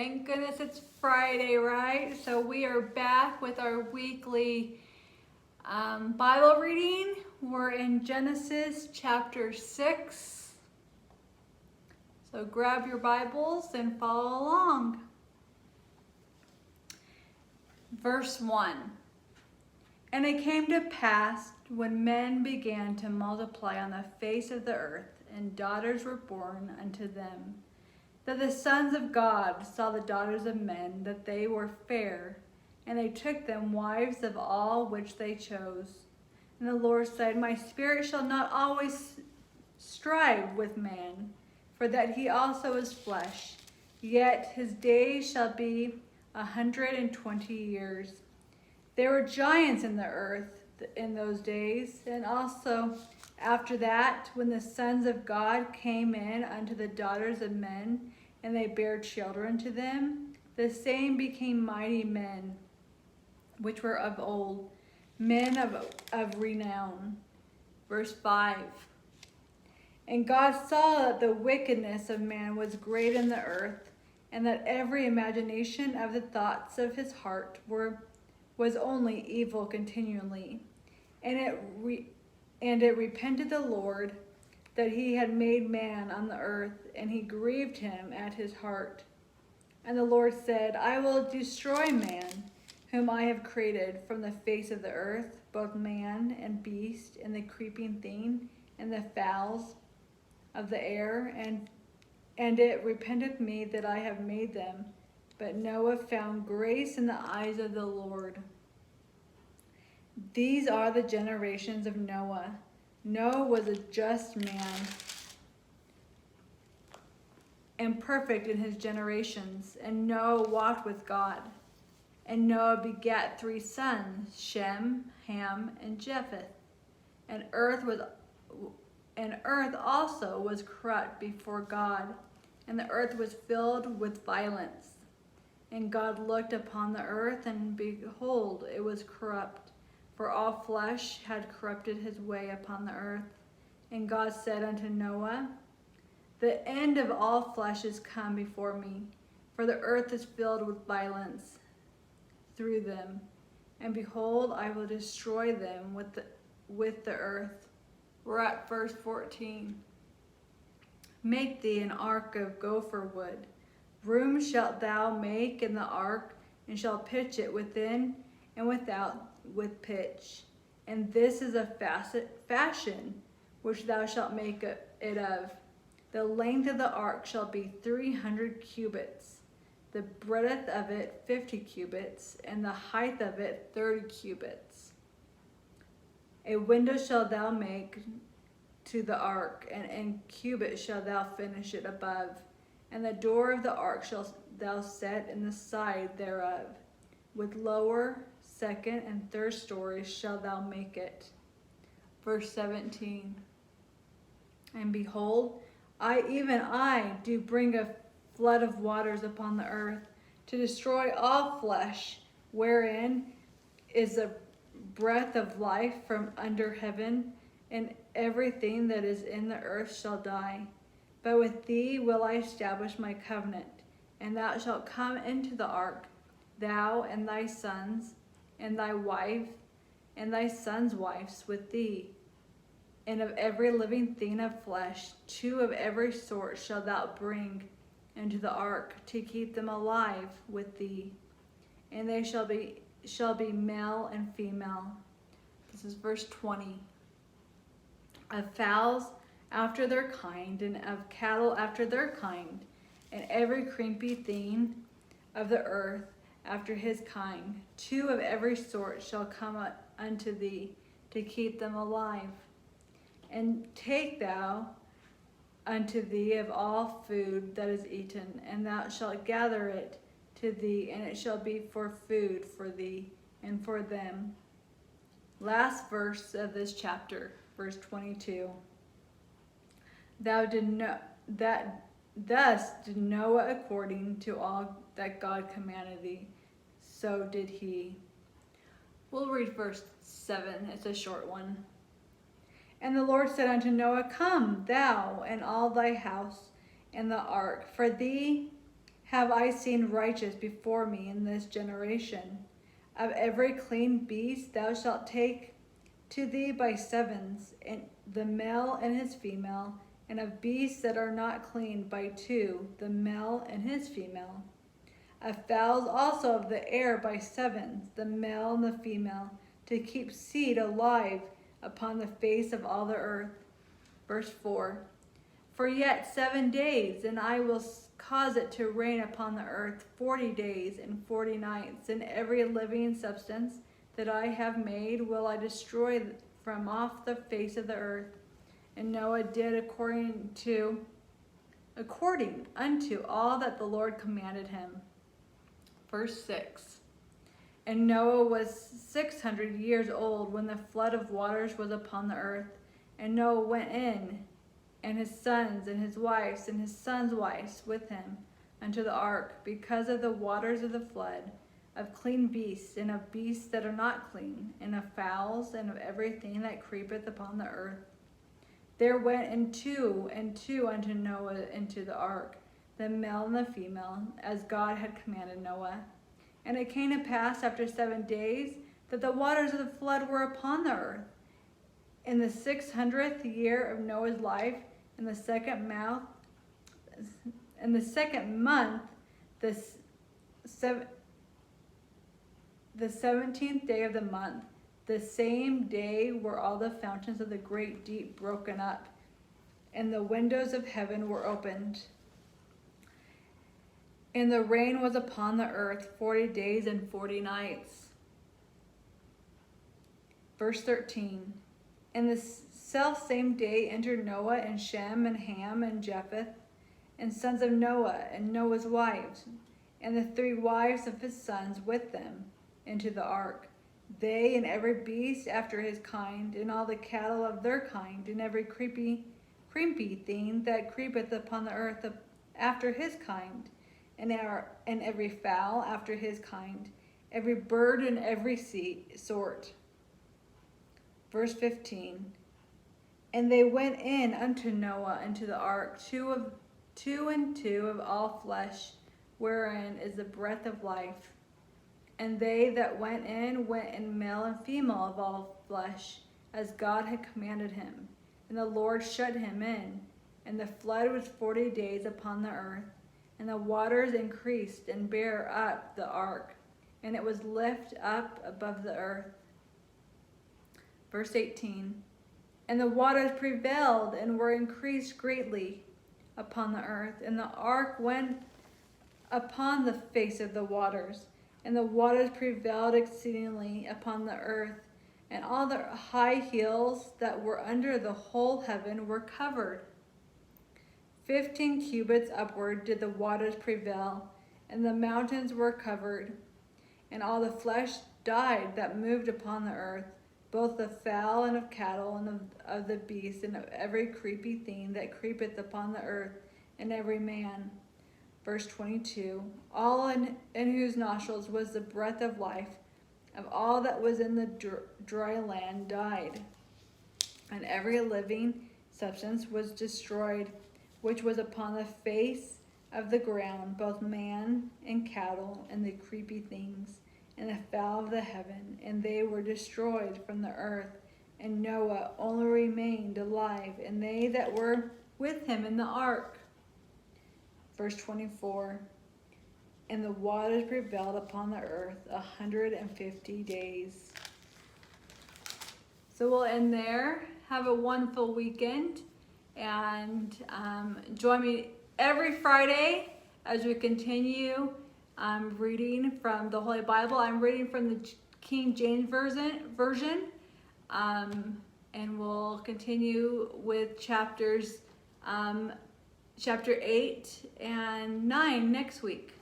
Thank goodness it's Friday, right? So we are back with our weekly Bible reading. We're in Genesis chapter 6. So grab your Bibles and follow along. Verse 1. And it came to pass when men began to multiply on the face of the earth, and daughters were born unto them, that the sons of God saw the daughters of men, that they were fair, and they took them wives of all which they chose. And the Lord said, My spirit shall not always strive with man, for that he also is flesh, yet his days shall be 120 years. There were giants in the earth in those days, and also after that, when the sons of God came in unto the daughters of men, and they bare children to them, the same became mighty men, which were of old, men of renown. Verse 5. And God saw that the wickedness of man was great in the earth, and that every imagination of the thoughts of his heart was only evil continually. And it repented the Lord that he had made man on the earth, and he grieved him at his heart. And the Lord said, I will destroy man, whom I have created from the face of the earth, both man and beast, and the creeping thing, and the fowls of the air, and it repenteth me that I have made them. But Noah found grace in the eyes of the Lord. These are the generations of Noah. Noah was a just man and perfect in his generations, and Noah walked with God. And Noah begat 3 sons, Shem, Ham, and Japheth. And earth also was corrupt before God, and the earth was filled with violence. And God looked upon the earth, and behold, it was corrupt, for all flesh had corrupted his way upon the earth. And God said unto Noah, The end of all flesh is come before me, for the earth is filled with violence through them. And behold, I will destroy them with the earth. We're at verse 14. Make thee an ark of gopher wood. Room shalt thou make in the ark, and shalt pitch it within and without with pitch. And this is a fashion which thou shalt make it of. The length of the ark shall be 300 cubits, the breadth of it 50 cubits, and the height of it 30 cubits. A window shalt thou make to the ark, and in cubits shalt thou finish it above. And the door of the ark shalt thou set in the side thereof. With lower, second, and third stories shalt thou make it. Verse 17. And behold, I do bring a flood of waters upon the earth, to destroy all flesh, wherein is the breath of life from under heaven, and everything that is in the earth shall die. But with thee will I establish my covenant, and thou shalt come into the ark, thou and thy sons, and thy wife, and thy sons' wives with thee. And of every living thing of flesh, 2 of every sort shalt thou bring into the ark, to keep them alive with thee. And they shall be male and female. This is verse 20. Of fowls after their kind, and of cattle after their kind, and every creepy thing of the earth after his kind. 2 of every sort shall come unto thee, to keep them alive. And take thou unto thee of all food that is eaten, and thou shalt gather it to thee, and it shall be for food for thee and for them. Last verse of this chapter, verse 22. Thus did Noah according to all that God commanded thee, so did he. We'll read verse 7, it's a short one. And the Lord said unto Noah, Come, thou and all thy house, and the ark, for thee have I seen righteous before me in this generation. Of every clean beast thou shalt take to thee by sevens, and the male and his female, and of beasts that are not clean by two, the male and his female. Of fowls also of the air by sevens, the male and the female, to keep seed alive upon the face of all the earth. Verse 4. For yet 7 days, and I will cause it to rain upon the earth 40 days and 40 nights, and every living substance that I have made will I destroy from off the face of the earth. And Noah did according unto all that the Lord commanded him. Verse 6. And Noah was 600 years old when the flood of waters was upon the earth. And Noah went in, and his sons and his wives and his sons' wives with him unto the ark, because of the waters of the flood, of clean beasts and of beasts that are not clean, and of fowls and of everything that creepeth upon the earth. There went in two and two unto Noah into the ark, the male and the female, as God had commanded Noah. And it came to pass after 7 days that the waters of the flood were upon the earth. In the 600th year of Noah's life, in the second month, the 17th day of the month, the same day were all the fountains of the great deep broken up, and the windows of heaven were opened. And the rain was upon the earth 40 days and 40 nights. Verse 13. And the selfsame day entered Noah and Shem and Ham and Japheth, and sons of Noah, and Noah's wives, and the 3 wives of his sons with them, into the ark. They and every beast after his kind, and all the cattle of their kind, and every creepy thing that creepeth upon the earth after his kind, and every fowl after his kind, every bird and every sort. Verse 15. And they went in unto Noah into the ark, two and two of all flesh, wherein is the breath of life. And they that went in male and female of all flesh, as God had commanded him. And the Lord shut him in. And the flood was 40 days upon the earth. And the waters increased and bare up the ark, and it was lifted up above the earth. Verse 18. And the waters prevailed and were increased greatly upon the earth, and the ark went upon the face of the waters, and the waters prevailed exceedingly upon the earth, and all the high hills that were under the whole heaven were covered. 15 cubits upward did the waters prevail, and the mountains were covered, and all the flesh died that moved upon the earth, both of fowl and of cattle, and of the beast, and of every creepy thing that creepeth upon the earth, and every man. Verse 22. All in whose nostrils was the breath of life, of all that was in the dry land died, and every living substance was destroyed, which was upon the face of the ground, both man and cattle, and the creepy things, and the fowl of the heaven, and they were destroyed from the earth. And Noah only remained alive, and they that were with him in the ark. Verse 24. And the waters prevailed upon the earth 150 days. So we'll end there. Have a wonderful weekend, and join me every Friday as we continue reading from the Holy Bible. I'm reading from the King James Version, and we'll continue with chapter 8 and 9 next week.